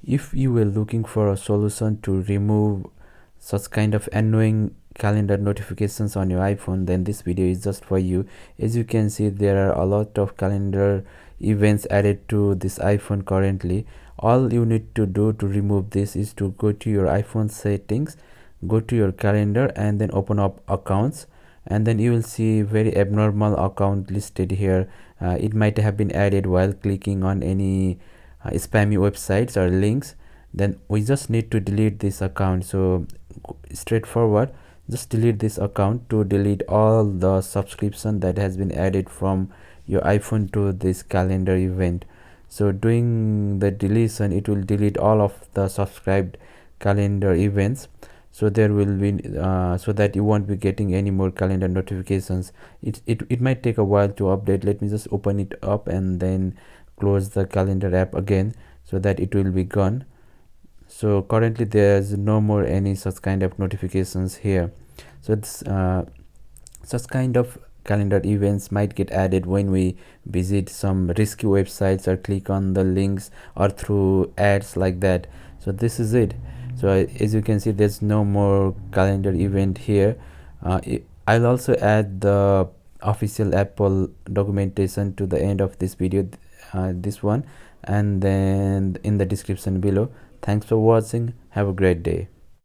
If you were looking for a solution to remove such kind of annoying calendar notifications on your iPhone, then this video is just for you. As you can see, there are a lot of calendar events added to this iPhone currently. All you need to do to remove this is to go to your iPhone settings, go to your calendar, and then open up accounts, and then you will see very abnormal account listed here. It might have been added while clicking on any spammy websites or links. Then we just need to delete this account. So straightforward, just delete this account to delete all the subscription that has been added from your iPhone to this calendar event. So doing the deletion, it will delete all of the subscribed calendar events, so there will be so that you won't be getting any more calendar notifications. It might take a while to update. Let me just open it up and then close the calendar app again so that it will be gone. So currently there's no more any such kind of notifications here. So this such kind of calendar events might get added when we visit some risky websites or click on the links or through ads like that. So this is it. So as you can see, there's no more calendar event here. I'll also add the official Apple documentation to the end of this video, this one, and then in the description below. Thanks for watching. Have a great day.